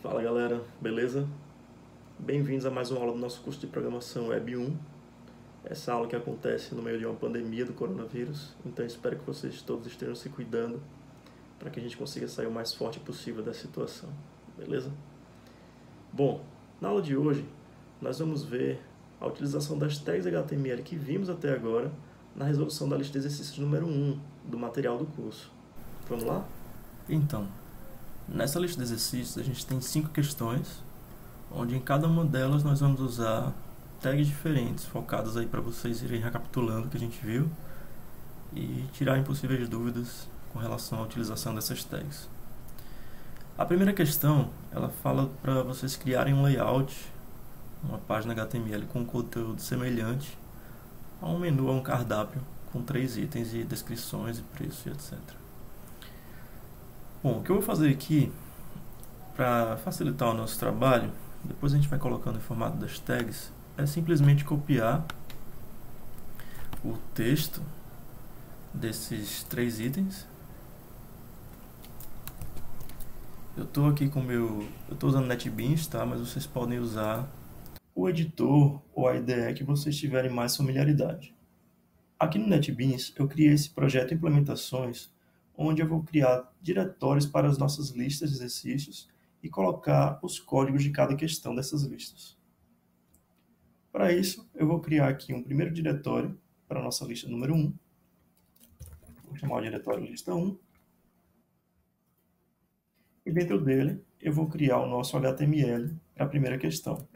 Fala galera, beleza? Bem-vindos a mais uma aula do nosso curso de programação Web 1. Essa aula que acontece no meio de uma pandemia do coronavírus, então espero que vocês todos estejam se cuidando para que a gente consiga sair o mais forte possível da situação, beleza? Bom, na aula de hoje nós vamos ver a utilização das tags HTML que vimos até agora na resolução da lista de exercícios número 1 do material do curso. Vamos lá? Então, nessa lista de exercícios a gente tem 5 questões, onde em cada uma delas nós vamos usar tags diferentes, focadas aí para vocês irem recapitulando o que a gente viu e tirar impossíveis dúvidas com relação à utilização dessas tags. A primeira questão, ela fala para vocês criarem um layout, uma página HTML com conteúdo semelhante a um menu, a um cardápio com 3 itens e descrições e preço e etc. Bom, o que eu vou fazer aqui, para facilitar o nosso trabalho, depois a gente vai colocando em formato das tags, é simplesmente copiar o texto desses 3 itens. Eu estou aqui com eu estou usando NetBeans, tá? Mas vocês podem usar o editor ou a IDE que vocês tiverem mais familiaridade. Aqui no NetBeans eu criei esse projeto Implementações, onde eu vou criar diretórios para as nossas listas de exercícios e colocar os códigos de cada questão dessas listas. Para isso, eu vou criar aqui um primeiro diretório para a nossa lista número 1. Vou chamar o diretório lista 1. E dentro dele, eu vou criar o nosso HTML para a primeira questão.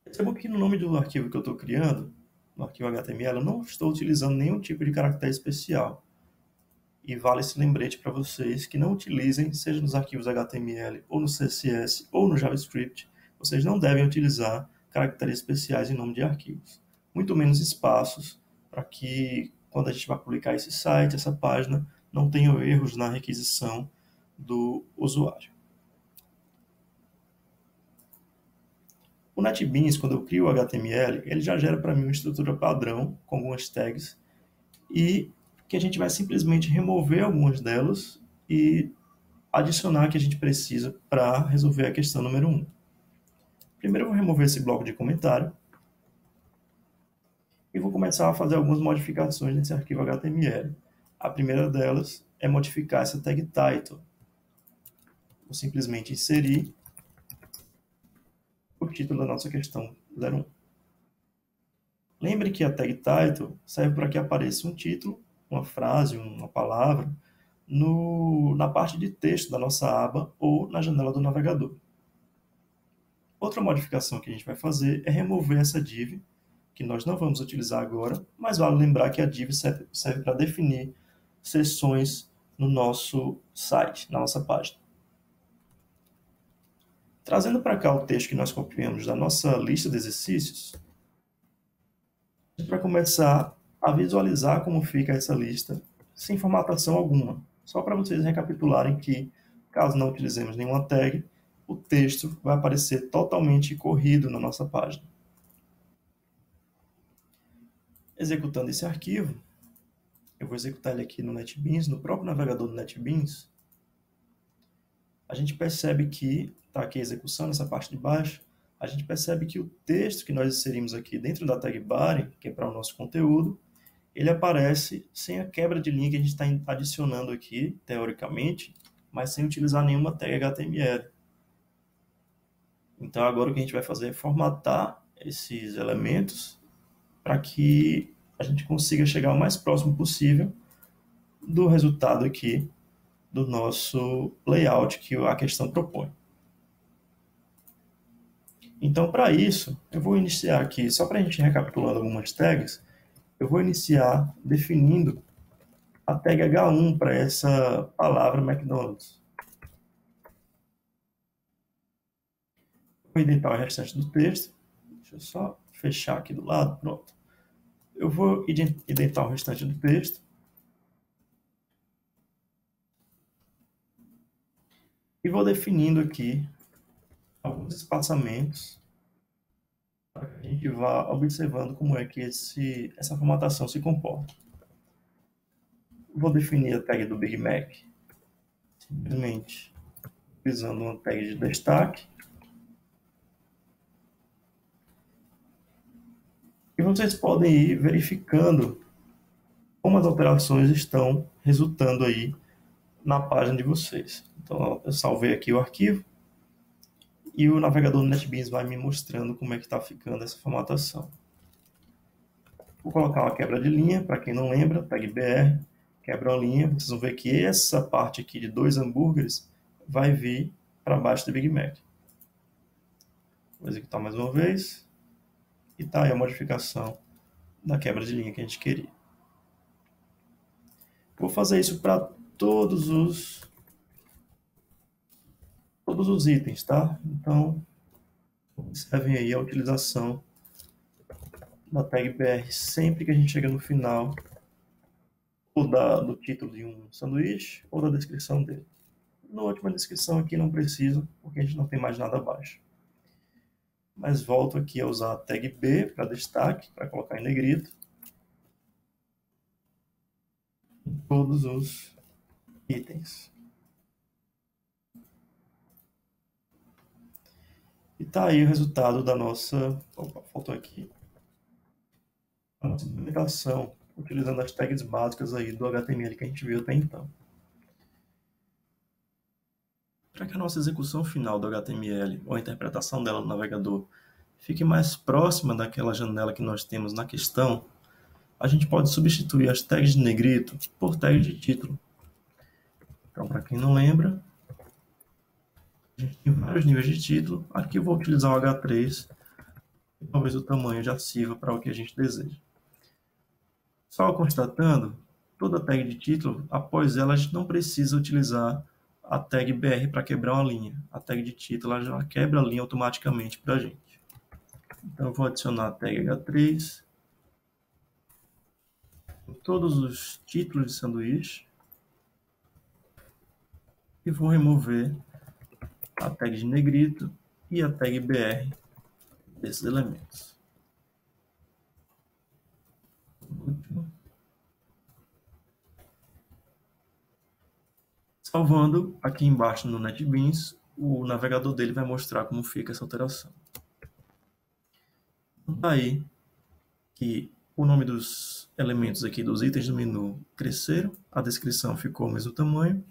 Perceba que no nome do arquivo que eu estou criando, no arquivo HTML, eu não estou utilizando nenhum tipo de caractere especial. E vale esse lembrete para vocês que não utilizem, seja nos arquivos HTML, ou no CSS, ou no JavaScript, vocês não devem utilizar caracteres especiais em nome de arquivos. Muito menos espaços, para que quando a gente vai publicar esse site, essa página, não tenha erros na requisição do usuário. O NetBeans, quando eu crio o HTML, ele já gera para mim uma estrutura padrão, com algumas tags, e que a gente vai simplesmente remover algumas delas e adicionar que a gente precisa para resolver a questão número 1. Primeiro eu vou remover esse bloco de comentário e vou começar a fazer algumas modificações nesse arquivo HTML. A primeira delas é modificar essa tag title. Vou simplesmente inserir o título da nossa questão 01. Lembre que a tag title serve para que apareça um título, uma frase, uma palavra, na parte de texto da nossa aba ou na janela do navegador. Outra modificação que a gente vai fazer é remover essa div, que nós não vamos utilizar agora, mas vale lembrar que a div serve para definir seções no nosso site, na nossa página. Trazendo para cá o texto que nós copiamos da nossa lista de exercícios, a gente vai começar a visualizar como fica essa lista sem formatação alguma. Só para vocês recapitularem que, caso não utilizemos nenhuma tag, o texto vai aparecer totalmente corrido na nossa página. Executando esse arquivo, eu vou executar ele aqui no NetBeans, no próprio navegador do NetBeans. A gente percebe que, está aqui a execução nessa parte de baixo, a gente percebe que o texto que nós inserimos aqui dentro da tag body, que é para o nosso conteúdo, ele aparece sem a quebra de linha que a gente está adicionando aqui, teoricamente, mas sem utilizar nenhuma tag HTML. Então agora o que a gente vai fazer é formatar esses elementos para que a gente consiga chegar o mais próximo possível do resultado aqui do nosso layout que a questão propõe. Então, para isso, eu vou iniciar aqui, só para a gente recapitulando algumas tags, eu vou iniciar definindo a tag H1 para essa palavra McDonald's. Vou indentar o restante do texto. Deixa eu só fechar aqui do lado, pronto. Eu vou indentar o restante do texto. E vou definindo aqui alguns espaçamentos para que a gente vá observando como é que essa formatação se comporta. Vou definir a tag do Big Mac simplesmente utilizando uma tag de destaque. E vocês podem ir verificando como as alterações estão resultando aí na página de vocês. Então, eu salvei aqui o arquivo e o navegador do NetBeans vai me mostrando como é que está ficando essa formatação. Vou colocar uma quebra de linha, para quem não lembra, tag BR, quebra uma linha, vocês vão ver que essa parte aqui de 2 hambúrgueres vai vir para baixo do Big Mac. Vou executar mais uma vez, e está aí a modificação da quebra de linha que a gente queria. Vou fazer isso para todos os itens, tá? Então, observem aí a utilização da tag BR sempre que a gente chega no final ou do título de um sanduíche ou da descrição dele. Na última descrição aqui não preciso, porque a gente não tem mais nada abaixo. Mas volto aqui a usar a tag B para destaque, para colocar em negrito. Em todos os itens. E tá aí o resultado da nossa... Opa, faltou aqui. A nossa implementação, utilizando as tags básicas aí do HTML que a gente viu até então. Para que a nossa execução final do HTML, ou a interpretação dela no navegador, fique mais próxima daquela janela que nós temos na questão, a gente pode substituir as tags de negrito por tags de título. Então, para quem não lembra, a gente tem vários níveis de título. Aqui eu vou utilizar o H3, e talvez o tamanho já sirva para o que a gente deseja. Só constatando, toda tag de título, após ela, a gente não precisa utilizar a tag BR para quebrar uma linha. A tag de título ela já quebra a linha automaticamente para a gente. Então, eu vou adicionar a tag H3 em todos os títulos de sanduíche e vou remover a tag de negrito e a tag BR desses elementos. Salvando, aqui embaixo no NetBeans, o navegador dele vai mostrar como fica essa alteração. Então, tá aí que o nome dos elementos aqui, dos itens do menu, cresceram, a descrição ficou o mesmo tamanho,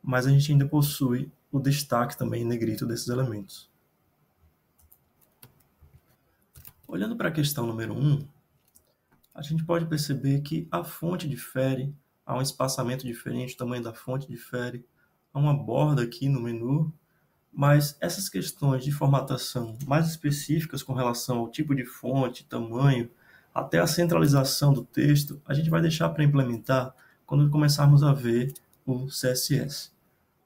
mas a gente ainda possui o destaque também em negrito desses elementos. Olhando para a questão número 1, a gente pode perceber que a fonte difere, há um espaçamento diferente, o tamanho da fonte difere, há uma borda aqui no menu, mas essas questões de formatação mais específicas com relação ao tipo de fonte, tamanho, até a centralização do texto, a gente vai deixar para implementar quando começarmos a ver o CSS.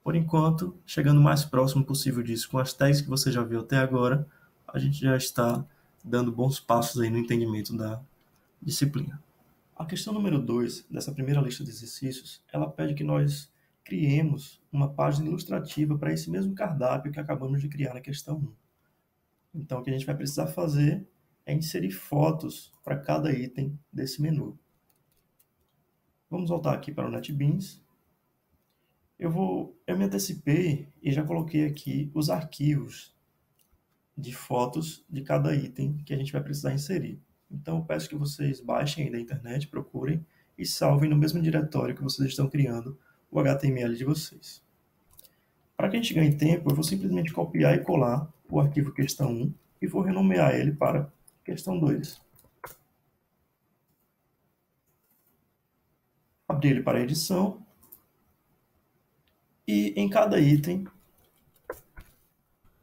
Por enquanto, chegando o mais próximo possível disso, com as tags que você já viu até agora, a gente já está dando bons passos aí no entendimento da disciplina. A questão número 2 dessa primeira lista de exercícios, ela pede que nós criemos uma página ilustrativa para esse mesmo cardápio que acabamos de criar na questão 1. Então, o que a gente vai precisar fazer é inserir fotos para cada item desse menu. Vamos voltar aqui para o NetBeans. Eu me antecipei e já coloquei aqui os arquivos de fotos de cada item que a gente vai precisar inserir. Então, eu peço que vocês baixem aí da internet, procurem e salvem no mesmo diretório que vocês estão criando o HTML de vocês. Para que a gente ganhe tempo, eu vou simplesmente copiar e colar o arquivo questão 1 e vou renomear ele para questão 2. Abrir ele para edição. E em cada item,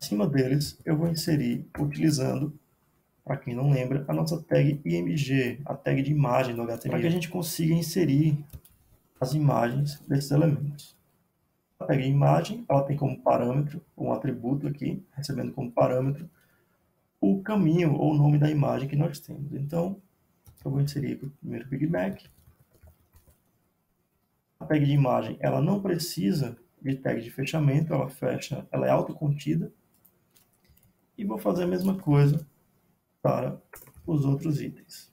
acima deles, eu vou inserir, utilizando, para quem não lembra, a nossa tag IMG, a tag de imagem do HTML, para que a gente consiga inserir as imagens desses elementos. A tag imagem, ela tem como parâmetro, um atributo aqui, recebendo como parâmetro, o caminho ou o nome da imagem que nós temos. Então, eu vou inserir aqui o primeiro Big Mac. A tag de imagem, ela não precisa de tag de fechamento, ela é autocontida. E vou fazer a mesma coisa para os outros itens.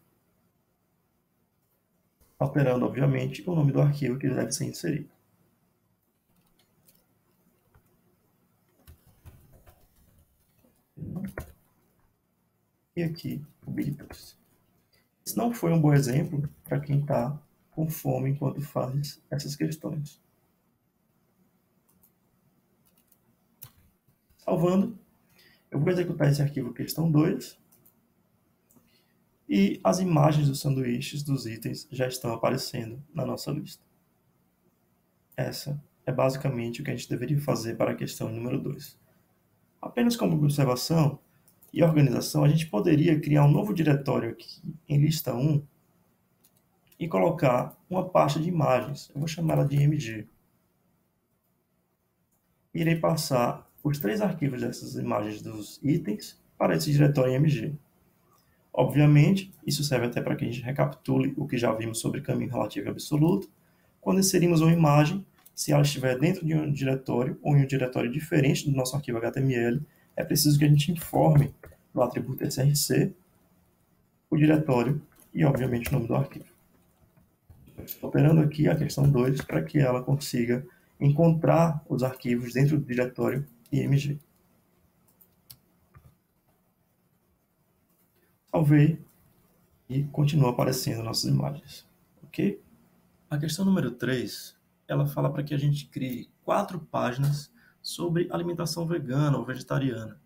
Alterando, obviamente, o nome do arquivo que deve ser inserido. e aqui o BigText. Esse não foi um bom exemplo para quem está com fome enquanto faz essas questões. Salvando, eu vou executar esse arquivo questão 2 e as imagens dos sanduíches dos itens já estão aparecendo na nossa lista. Essa é basicamente o que a gente deveria fazer para a questão número 2. Apenas como observação e organização, a gente poderia criar um novo diretório aqui em lista 1 e colocar uma pasta de imagens. Eu vou chamar ela de MG. Irei passar os 3 arquivos dessas imagens dos itens para esse diretório MG. Obviamente, isso serve até para que a gente recapitule o que já vimos sobre caminho relativo e absoluto. Quando inserimos uma imagem, se ela estiver dentro de um diretório ou em um diretório diferente do nosso arquivo HTML, é preciso que a gente informe no atributo src o diretório e, obviamente, o nome do arquivo. Estou alterando aqui a questão 2 para que ela consiga encontrar os arquivos dentro do diretório img. Salvei e continua aparecendo nossas imagens. Ok? A questão número 3, ela fala para que a gente crie 4 páginas sobre alimentação vegana ou vegetariana.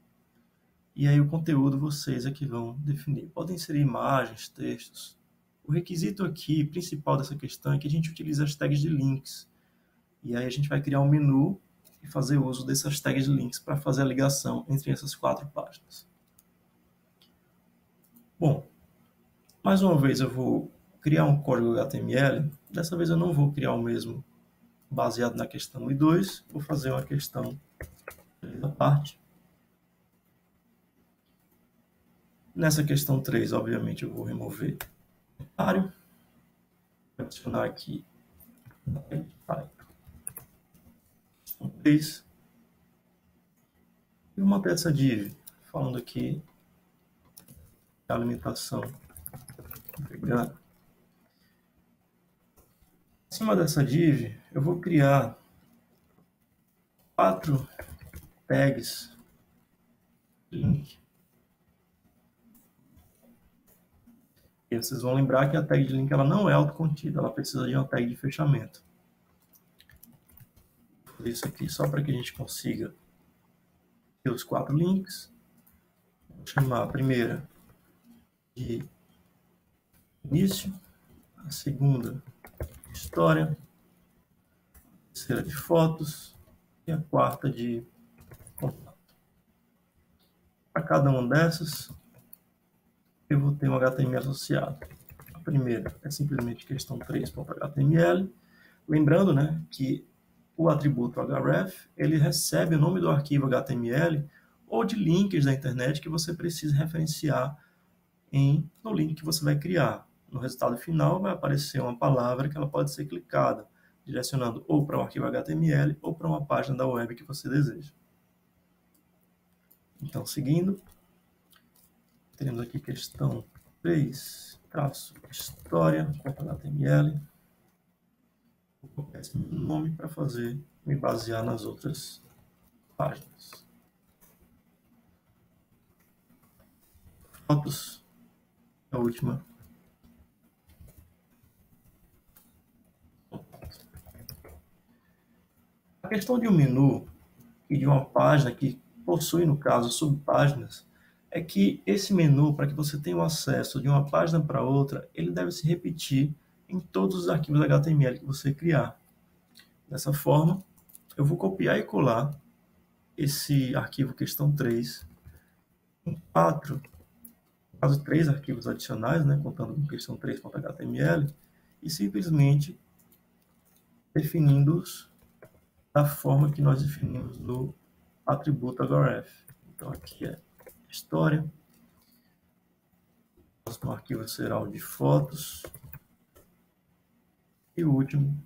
E aí o conteúdo vocês é que vão definir. Podem inserir imagens, textos. O requisito aqui, principal dessa questão, é que a gente utilize as tags de links. E aí a gente vai criar um menu e fazer uso dessas tags de links para fazer a ligação entre essas 4 páginas. Bom, mais uma vez eu vou criar um código HTML. Dessa vez eu não vou criar o mesmo baseado na questão 1 e 2. Vou fazer uma questão da parte. Nessa questão 3, obviamente, eu vou remover o comentário. Vou adicionar aqui questão 3. E vou manter essa div, falando aqui da alimentação vegana. Acima dessa div, eu vou criar 4 tags de link. E vocês vão lembrar que a tag de link ela não é autocontida, ela precisa de uma tag de fechamento. Vou fazer isso aqui só para que a gente consiga ter os 4 links. Vou chamar a primeira de início, a segunda de história, a terceira de fotos e a quarta de contato. Para cada uma dessas, eu vou ter um HTML associado. A primeira é simplesmente questão 3.html. Lembrando, né, que o atributo href, ele recebe o nome do arquivo HTML ou de links da internet que você precisa referenciar no link que você vai criar. No resultado final vai aparecer uma palavra que ela pode ser clicada, direcionando ou para o arquivo HTML ou para uma página da web que você deseja. Então, seguindo, teremos aqui questão 3, história.html. Vou copiar esse nome para me basear nas outras páginas. Fotos, a última. A questão de um menu e de uma página que possui, no caso, subpáginas, é que esse menu, para que você tenha o acesso de uma página para outra, ele deve se repetir em todos os arquivos HTML que você criar. Dessa forma, eu vou copiar e colar esse arquivo questão 3 em 3 arquivos adicionais, né, contando com questão 3.html, e simplesmente definindo-os da forma que nós definimos no atributo href. Então aqui é história, o próximo arquivo será o de fotos e o último,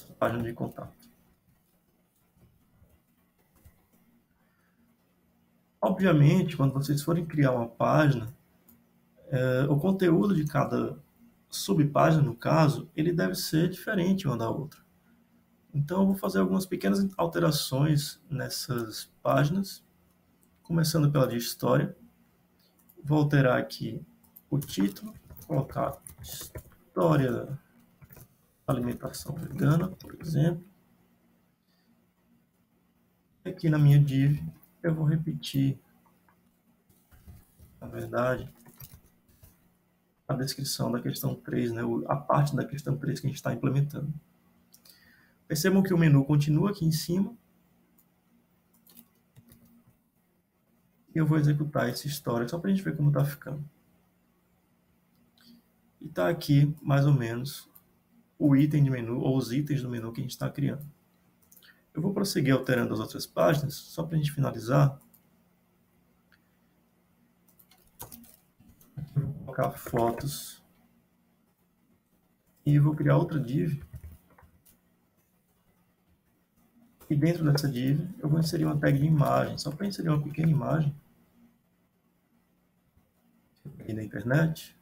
a página de contato. Obviamente, quando vocês forem criar uma página, o conteúdo de cada subpágina, no caso, ele deve ser diferente uma da outra. Então, eu vou fazer algumas pequenas alterações nessas páginas, começando pela de história. Vou alterar aqui o título, colocar História da Alimentação Vegana, por exemplo. Aqui na minha div eu vou repetir, na verdade, a descrição da questão 3, né, a parte da questão 3 que a gente está implementando. Percebam que o menu continua aqui em cima. E eu vou executar esse histórico só para a gente ver como está ficando. E está aqui, mais ou menos, o item de menu, ou os itens do menu que a gente está criando. Eu vou prosseguir alterando as outras páginas, só para a gente finalizar. Aqui eu vou colocar fotos. E vou criar outra div. E dentro dessa div, eu vou inserir uma tag de imagem, só para inserir uma pequena imagem. Aqui na internet.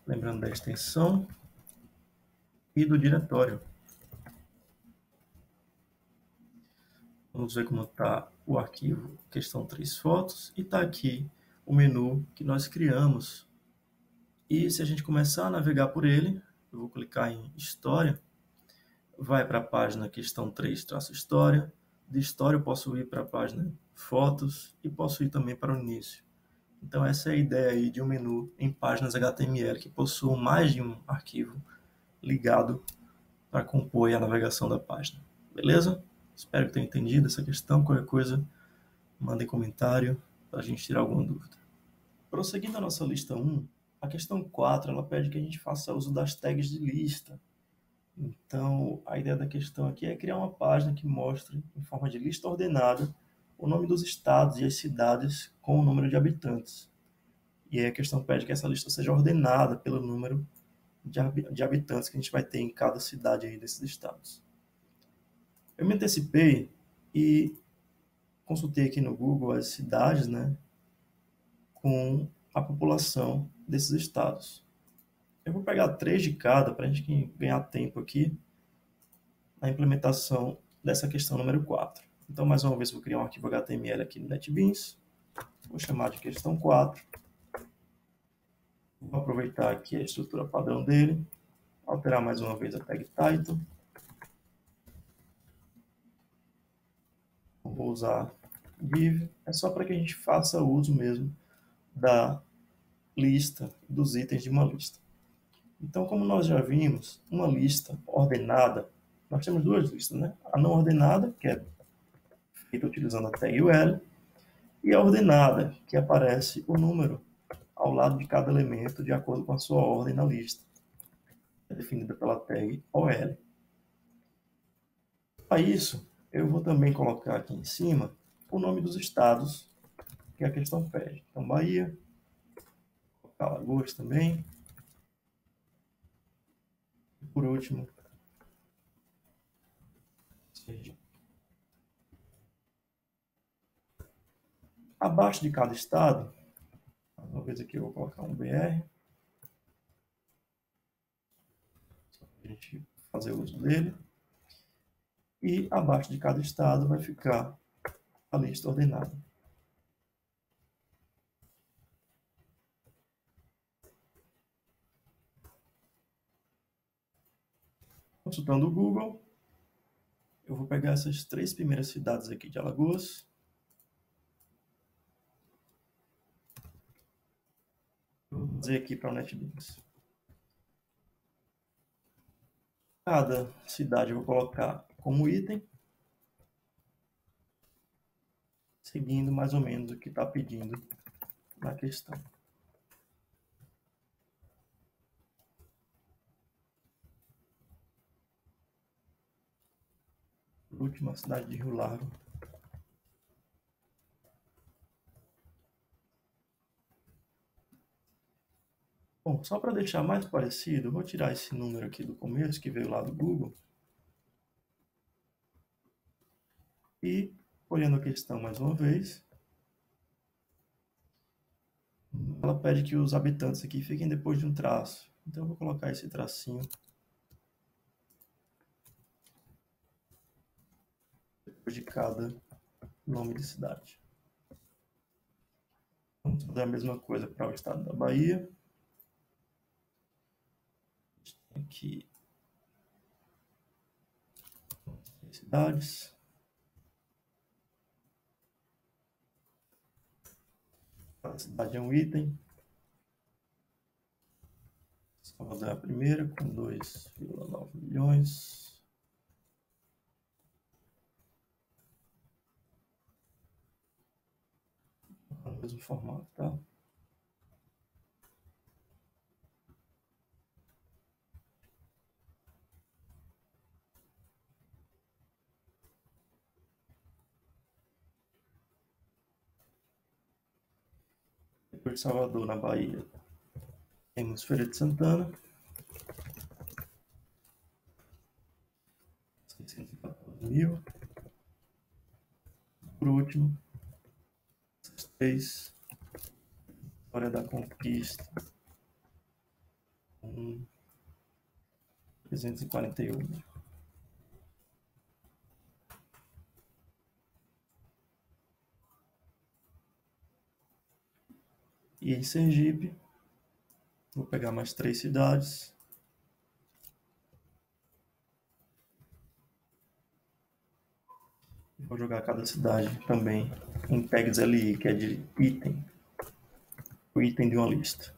Lembrando da extensão e do diretório. Vamos ver como está o arquivo questão 3 fotos. E está aqui o menu que nós criamos. E se a gente começar a navegar por ele, eu vou clicar em História, vai para a página questão 3-História. De História eu posso ir para a página Fotos e posso ir também para o início. Então essa é a ideia aí de um menu em páginas HTML que possuam mais de um arquivo ligado para compor a navegação da página. Beleza? Espero que tenham entendido essa questão. Qualquer coisa, mandem comentário para a gente tirar alguma dúvida. Prosseguindo a nossa lista 1, a questão 4 ela pede que a gente faça uso das tags de lista. Então, a ideia da questão aqui é criar uma página que mostre, em forma de lista ordenada, o nome dos estados e as cidades com o número de habitantes. E aí a questão pede que essa lista seja ordenada pelo número de habitantes que a gente vai ter em cada cidade aí desses estados. Eu me antecipei e consultei aqui no Google as cidades, né, com a população desses estados. Eu vou pegar 3 de cada para a gente ganhar tempo aqui na implementação dessa questão número 4. Então, mais uma vez, vou criar um arquivo HTML aqui no NetBeans. Vou chamar de questão 4. Vou aproveitar aqui a estrutura padrão dele. Alterar mais uma vez a tag title. Vou usar div. É só para que a gente faça uso mesmo da lista, dos itens de uma lista. Então, como nós já vimos, uma lista ordenada, nós temos 2 listas, né? A não ordenada, que é feita utilizando a tag UL, e a ordenada, que aparece o número ao lado de cada elemento de acordo com a sua ordem na lista, é definida pela tag OL. Para isso, eu vou também colocar aqui em cima o nome dos estados que a questão pede. Então, Bahia, Alagoas também. Por último, abaixo de cada estado, uma vez aqui eu vou colocar um BR, só para a gente fazer uso dele, e abaixo de cada estado vai ficar a lista ordenada. Consultando o Google, eu vou pegar essas 3 primeiras cidades aqui de Alagoas. Vou fazer aqui para o NetBeans. Cada cidade eu vou colocar como item, seguindo mais ou menos o que está pedindo na questão. Última cidade de Rio Largo. Bom, só para deixar mais parecido, eu vou tirar esse número aqui do começo, que veio lá do Google. E, olhando a questão mais uma vez, ela pede que os habitantes aqui fiquem depois de um traço. Então, eu vou colocar esse tracinho depois de cada nome de cidade. Vamos fazer a mesma coisa para o estado da Bahia. Aqui, cidades. A cidade é um item. Salvador é a primeira, com 2,9 milhões. No mesmo formato, tá? Depois de Salvador, na Bahia, temos Feira de Santana. 614 mil. Por último, esses três. História da Conquista. 341 mil. E em Sergipe, vou pegar mais 3 cidades. Vou jogar cada cidade também em tags LI, que é de item. O item de uma lista.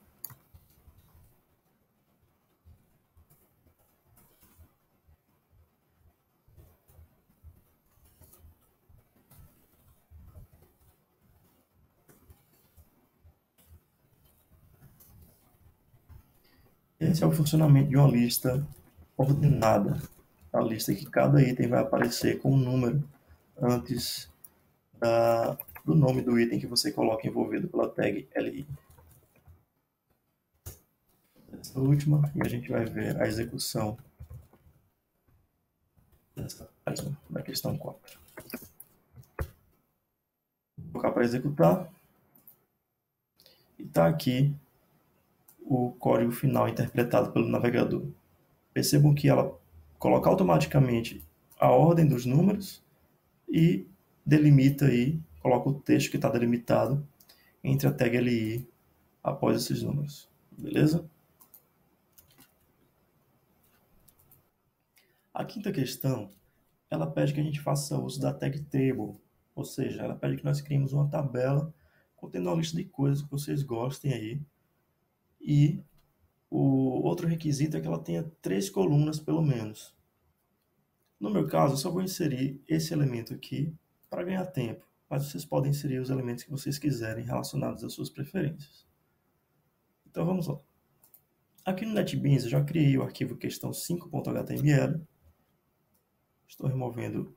Esse é o funcionamento de uma lista ordenada. A lista que cada item vai aparecer com um número antes do nome do item que você coloca envolvido pela tag LI. Essa última, e a gente vai ver a execução dessa página da questão 4. Vou colocar para executar. E está aqui o código final interpretado pelo navegador. Percebam que ela coloca automaticamente a ordem dos números e delimita aí, coloca o texto que está delimitado entre a tag LI após esses números. Beleza? A quinta questão, ela pede que a gente faça uso da tag table, ou seja, ela pede que nós criemos uma tabela contendo uma lista de coisas que vocês gostem aí. E o outro requisito é que ela tenha 3 colunas pelo menos. No meu caso, eu só vou inserir esse elemento aqui para ganhar tempo, mas vocês podem inserir os elementos que vocês quiserem relacionados às suas preferências. Então vamos lá. Aqui no NetBeans eu já criei o arquivo questão 5.html. Estou removendo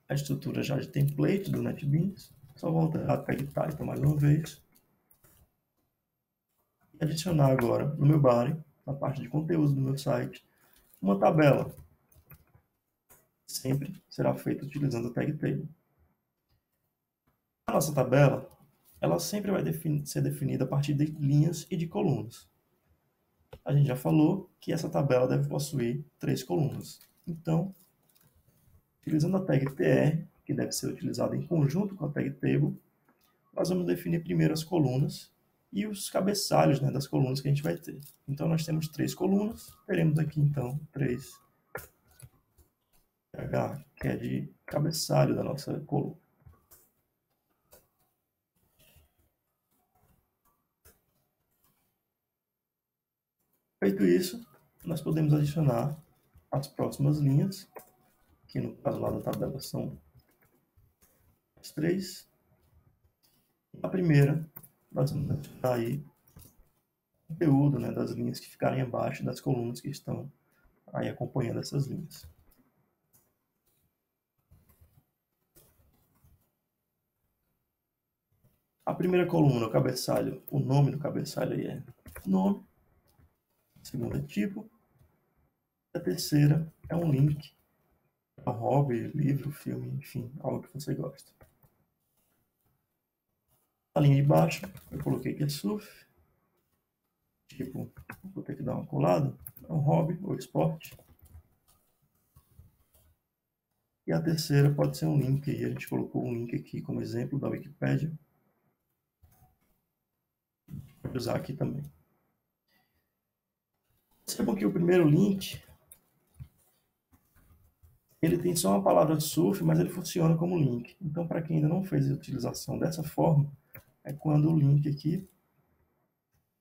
a estrutura já de template do NetBeans. Só vou alterar a tag title mais uma vez. E adicionar agora no meu body, na parte de conteúdo do meu site, uma tabela. Sempre será feito utilizando a tag table. A nossa tabela, ela sempre vai ser definida a partir de linhas e de colunas. A gente já falou que essa tabela deve possuir 3 colunas. Então, utilizando a tag tr, que deve ser utilizada em conjunto com a tag table, nós vamos definir primeiro as colunas e os cabeçalhos, né, das colunas que a gente vai ter. Então, nós temos 3 colunas, teremos aqui, então, 3 H, que é de cabeçalho da nossa coluna. Feito isso, nós podemos adicionar as próximas linhas, que no caso lá da tabela são as 3. A primeira, nós vamos adicionar aí o conteúdo, né, das linhas que ficarem abaixo das colunas que estão aí acompanhando essas linhas. A primeira coluna, o cabeçalho, o nome do cabeçalho aí é nome. A segunda é tipo. A terceira é um link, um hobby, livro, filme, enfim, algo que você gosta. A linha de baixo, eu coloquei que é surf. Tipo, vou ter que dar uma colada, é um hobby ou esporte. E a terceira pode ser um link, e a gente colocou um link aqui como exemplo da Wikipédia. Vou usar aqui também. Percebam que o primeiro link, ele tem só uma palavra surf, mas ele funciona como link. Então, para quem ainda não fez a utilização dessa forma, é quando o link aqui,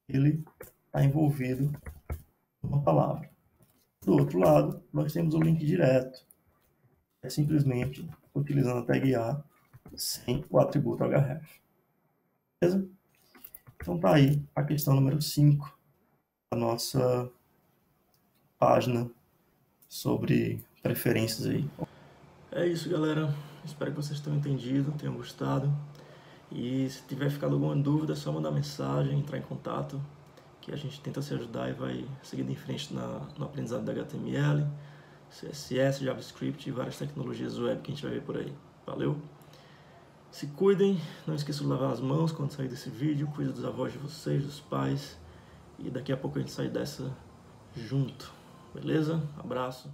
ele está envolvido numa palavra. Do outro lado, nós temos o link direto. É simplesmente utilizando a tag A sem o atributo href. Beleza? Então tá aí a questão número 5 da nossa página sobre preferências aí. É isso, galera. Espero que vocês tenham entendido, tenham gostado. E se tiver ficado alguma dúvida, é só mandar mensagem, entrar em contato, que a gente tenta se ajudar e vai seguindo em frente no aprendizado da HTML, CSS, JavaScript e várias tecnologias web que a gente vai ver por aí. Valeu? Se cuidem, não esqueçam de lavar as mãos quando sair desse vídeo, cuidem dos avós de vocês, dos pais, e daqui a pouco a gente sai dessa junto. Beleza? Abraço.